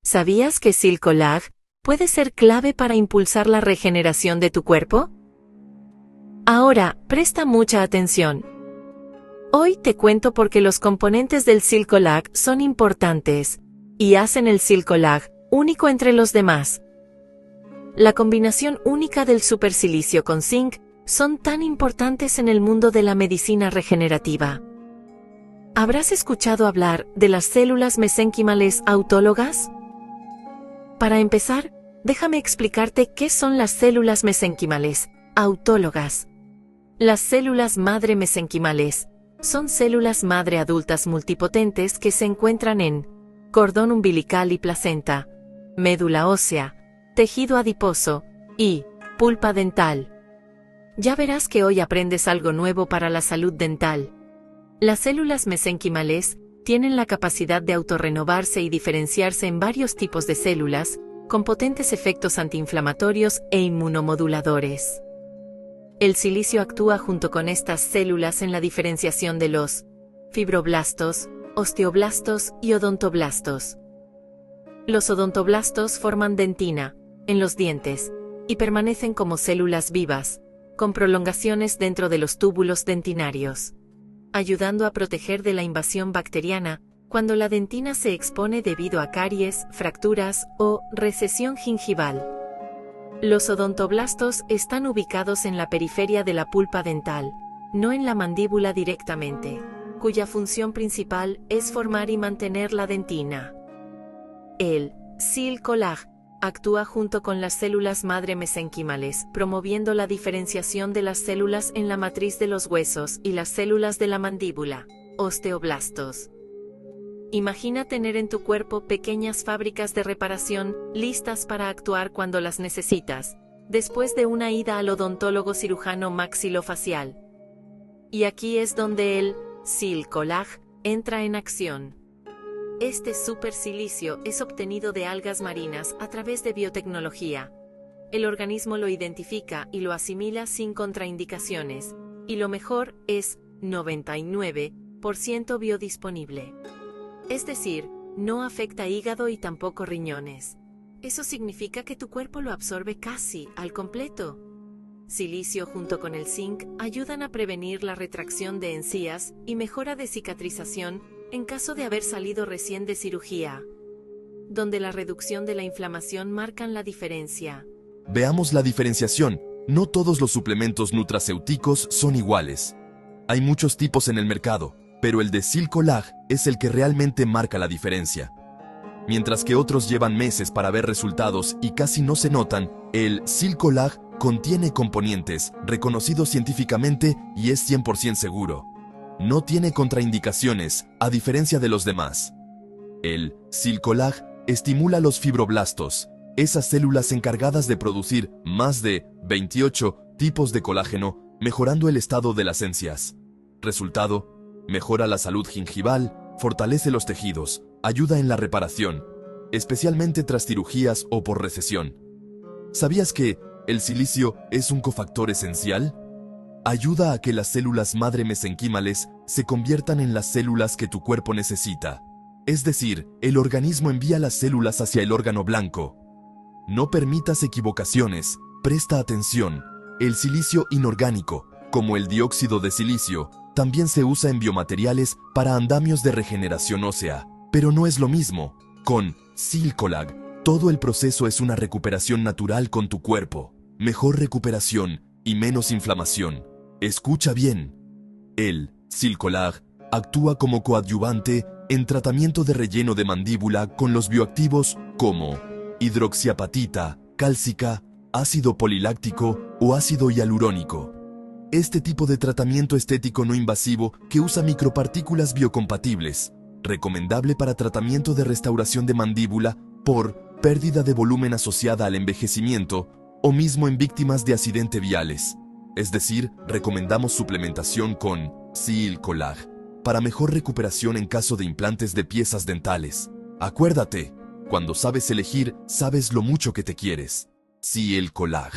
¿Sabías que Silcolag puede ser clave para impulsar la regeneración de tu cuerpo? Ahora, presta mucha atención. Hoy te cuento por qué los componentes del Silcolag son importantes y hacen el Silcolag único entre los demás. La combinación única del supersilicio con zinc son tan importantes en el mundo de la medicina regenerativa. ¿Habrás escuchado hablar de las células mesenquimales autólogas? Para empezar, déjame explicarte qué son las células mesenquimales autólogas. Las células madre mesenquimales son células madre adultas multipotentes que se encuentran en cordón umbilical y placenta, médula ósea, tejido adiposo y pulpa dental. Ya verás que hoy aprendes algo nuevo para la salud dental. Las células mesenquimales tienen la capacidad de autorrenovarse y diferenciarse en varios tipos de células, con potentes efectos antiinflamatorios e inmunomoduladores. El silicio actúa junto con estas células en la diferenciación de los fibroblastos, osteoblastos y odontoblastos. Los odontoblastos forman dentina en los dientes y permanecen como células vivas, con prolongaciones dentro de los túbulos dentinarios, ayudando a proteger de la invasión bacteriana cuando la dentina se expone debido a caries, fracturas o recesión gingival. Los odontoblastos están ubicados en la periferia de la pulpa dental, no en la mandíbula directamente, cuya función principal es formar y mantener la dentina. El Silcolag actúa junto con las células madre mesenquimales, promoviendo la diferenciación de las células en la matriz de los huesos y las células de la mandíbula, osteoblastos. Imagina tener en tu cuerpo pequeñas fábricas de reparación listas para actuar cuando las necesitas, después de una ida al odontólogo cirujano maxilofacial. Y aquí es donde el Silcolag entra en acción. Este supersilicio es obtenido de algas marinas a través de biotecnología. El organismo lo identifica y lo asimila sin contraindicaciones, y lo mejor es 99% biodisponible. Es decir, no afecta hígado y tampoco riñones. Eso significa que tu cuerpo lo absorbe casi al completo. Silicio junto con el zinc ayudan a prevenir la retracción de encías y mejora de cicatrización en caso de haber salido recién de cirugía, donde la reducción de la inflamación marcan la diferencia. Veamos la diferenciación. No todos los suplementos nutracéuticos son iguales. Hay muchos tipos en el mercado, pero el de Silcolag es el que realmente marca la diferencia. Mientras que otros llevan meses para ver resultados y casi no se notan, el Silcolag contiene componentes reconocidos científicamente y es 100% seguro. No tiene contraindicaciones, a diferencia de los demás. El Silcolag estimula los fibroblastos, esas células encargadas de producir más de 28 tipos de colágeno, mejorando el estado de las encías. Resultado: mejora la salud gingival, fortalece los tejidos, ayuda en la reparación, especialmente tras cirugías o por recesión. ¿Sabías que el silicio es un cofactor esencial? Ayuda a que las células madre mesenquimales se conviertan en las células que tu cuerpo necesita. Es decir, el organismo envía las células hacia el órgano blanco. No permitas equivocaciones, presta atención. El silicio inorgánico, como el dióxido de silicio, también se usa en biomateriales para andamios de regeneración ósea, pero no es lo mismo. Con Silcolag, todo el proceso es una recuperación natural con tu cuerpo. Mejor recuperación y menos inflamación. Escucha bien. El Silcolag actúa como coadyuvante en tratamiento de relleno de mandíbula con los bioactivos como hidroxiapatita, cálcica, ácido poliláctico o ácido hialurónico. Este tipo de tratamiento estético no invasivo que usa micropartículas biocompatibles, recomendable para tratamiento de restauración de mandíbula por pérdida de volumen asociada al envejecimiento o mismo en víctimas de accidente viales. Es decir, recomendamos suplementación con Silcolag para mejor recuperación en caso de implantes de piezas dentales. Acuérdate, cuando sabes elegir, sabes lo mucho que te quieres. Silcolag.